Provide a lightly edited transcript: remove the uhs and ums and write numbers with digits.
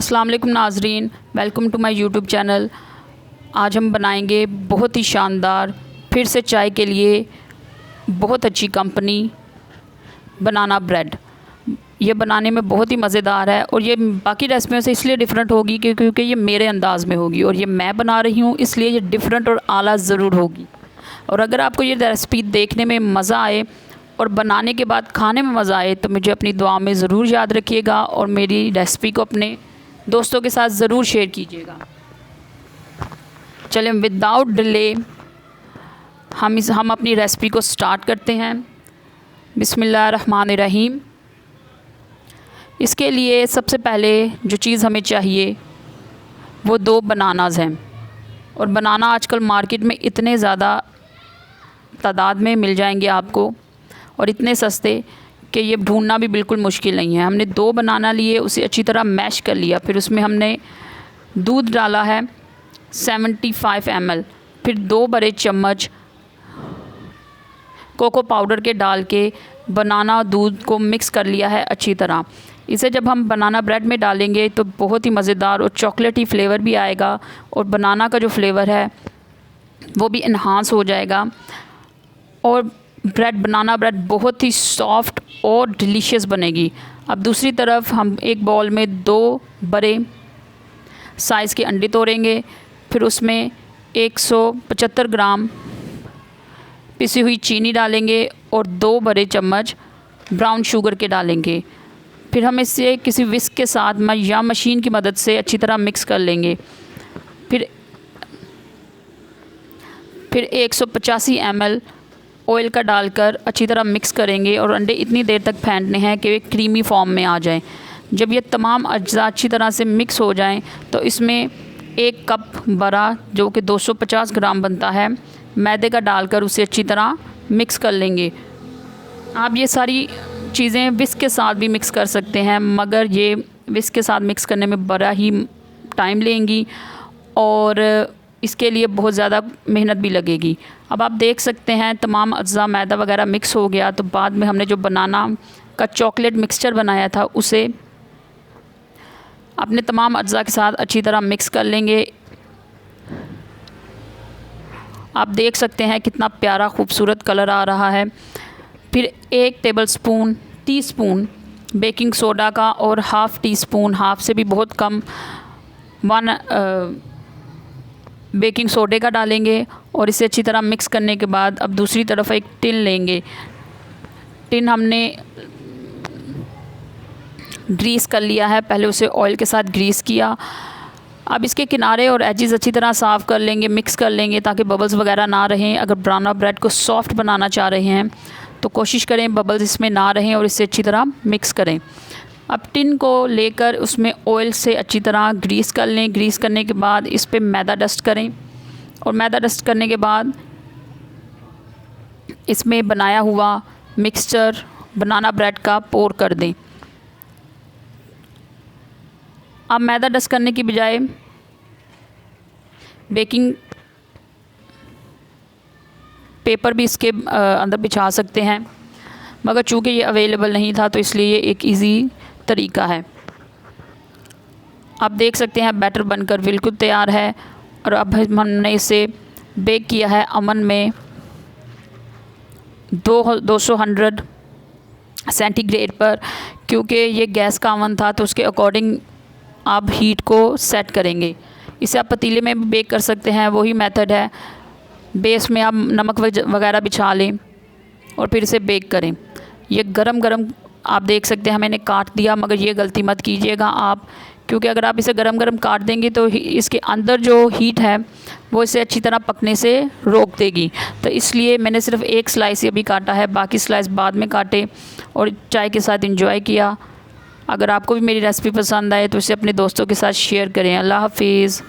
अस्सलाम वालेकुम नाज़रीन, welcome to my YouTube channel. आज हम बनाएंगे बहुत ही शानदार, फिर से चाय के लिए बहुत अच्छी कंपनी बनाना ब्रेड। ये बनाने में बहुत ही मज़ेदार है और ये बाकी रेसिपियों से इसलिए डिफरेंट होगी क्योंकि ये मेरे अंदाज़ में होगी और ये मैं बना रही हूँ, इसलिए ये डिफरेंट और आला ज़रूर होगी। और अगर आपको ये रेसिपी देखने में मज़ा आए और बनाने के बाद खाने में मज़ा आए तो मुझे अपनी दुआ में ज़रूर याद रखिएगा और मेरी रेसिपी को अपने दोस्तों के साथ ज़रूर शेयर कीजिएगा। चलें विदाउट डिले हम अपनी रेसिपी को स्टार्ट करते हैं। बिस्मिल्लाहिर्रहमानिर्रहीम। इसके लिए सबसे पहले जो चीज़ हमें चाहिए वो 2 बनानाज़ हैं और बनाना आजकल मार्केट में इतने ज़्यादा तादाद में मिल जाएंगे आपको और इतने सस्ते कि ये ढूंढना भी बिल्कुल मुश्किल नहीं है। हमने 2 बनाना लिए, उसे अच्छी तरह मैश कर लिया, फिर उसमें हमने दूध डाला है 75 ml, फिर 2 बड़े चम्मच कोको पाउडर के डाल के बनाना दूध को मिक्स कर लिया है अच्छी तरह। इसे जब हम बनाना ब्रेड में डालेंगे तो बहुत ही मज़ेदार और चॉकलेटी फ्लेवर भी आएगा और बनाना का जो फ्लेवर है वो भी इन्हांस हो जाएगा और बनाना ब्रेड बहुत ही सॉफ्ट और डिलीशियस बनेगी। अब दूसरी तरफ हम एक बाउल में 2 बड़े साइज़ के अंडे तोड़ेंगे, फिर उसमें 175 ग्राम पिसी हुई चीनी डालेंगे और 2 बड़े चम्मच ब्राउन शुगर के डालेंगे। फिर हम इसे किसी विस्क के साथ या मशीन की मदद से अच्छी तरह मिक्स कर लेंगे। फिर 185 ml ऑयल का डालकर अच्छी तरह मिक्स करेंगे और अंडे इतनी देर तक फेंटने हैं कि वे क्रीमी फॉर्म में आ जाएं। जब ये तमाम अज्जा अच्छी तरह से मिक्स हो जाएं तो इसमें 1 कप बड़ा जो कि 250 ग्राम बनता है मैदे का डालकर उसे अच्छी तरह मिक्स कर लेंगे। आप ये सारी चीज़ें विस्क के साथ भी मिक्स कर सकते हैं, मगर ये विस्क के साथ मिक्स करने में बड़ा ही टाइम लेंगी और इसके लिए बहुत ज़्यादा मेहनत भी लगेगी। अब आप देख सकते हैं तमाम अज्जा मैदा वगैरह मिक्स हो गया, तो बाद में हमने जो बनाना का चॉकलेट मिक्सचर बनाया था उसे अपने तमाम अज्जा के साथ अच्छी तरह मिक्स कर लेंगे। आप देख सकते हैं कितना प्यारा खूबसूरत कलर आ रहा है। फिर 1 टीस्पून बेकिंग सोडा का और हाफ़ टीस्पून, हाफ़ से भी बहुत कम, 1 बेकिंग सोडे का डालेंगे और इसे अच्छी तरह मिक्स करने के बाद अब दूसरी तरफ एक टिन लेंगे। टिन हमने ग्रीस कर लिया है, पहले उसे ऑयल के साथ ग्रीस किया। अब इसके किनारे और एजेस अच्छी तरह साफ़ कर लेंगे, मिक्स कर लेंगे ताकि बबल्स वगैरह ना रहें। अगर बनाना ब्रेड को सॉफ्ट बनाना चाह रहे हैं तो कोशिश करें बबल्स इसमें ना रहें और इसे अच्छी तरह मिक्स करें। अब टिन को लेकर उसमें ऑयल से अच्छी तरह ग्रीस कर लें। ग्रीस करने के बाद इस पर मैदा डस्ट करें और मैदा डस्ट करने के बाद इसमें बनाया हुआ मिक्सचर बनाना ब्रेड का पोर कर दें। अब मैदा डस्ट करने की बजाय बेकिंग पेपर भी इसके अंदर बिछा सकते हैं, मगर चूँकि ये अवेलेबल नहीं था तो इसलिए ये एक इजी तरीका है। आप देख सकते हैं बैटर बनकर बिल्कुल तैयार है और अब हमने इसे बेक किया है अवन में 200 सेंटीग्रेड पर। क्योंकि ये गैस का अवन था तो उसके अकॉर्डिंग आप हीट को सेट करेंगे। इसे आप पतीले में भी बेक कर सकते हैं, वही मेथड है। बेस में आप नमक वगैरह बिछा लें और फिर इसे बेक करें। ये गरम गरम आप देख सकते हैं मैंने काट दिया, मगर ये गलती मत कीजिएगा आप, क्योंकि अगर आप इसे गरम गरम काट देंगे तो इसके अंदर जो हीट है वो इसे अच्छी तरह पकने से रोक देगी। तो इसलिए मैंने सिर्फ 1 स्लाइस अभी काटा है, बाकी स्लाइस बाद में काटे और चाय के साथ एंजॉय किया। अगर आपको भी मेरी रेसिपी पसंद आए तो इसे अपने दोस्तों के साथ शेयर करें। अल्लाह हाफिज़।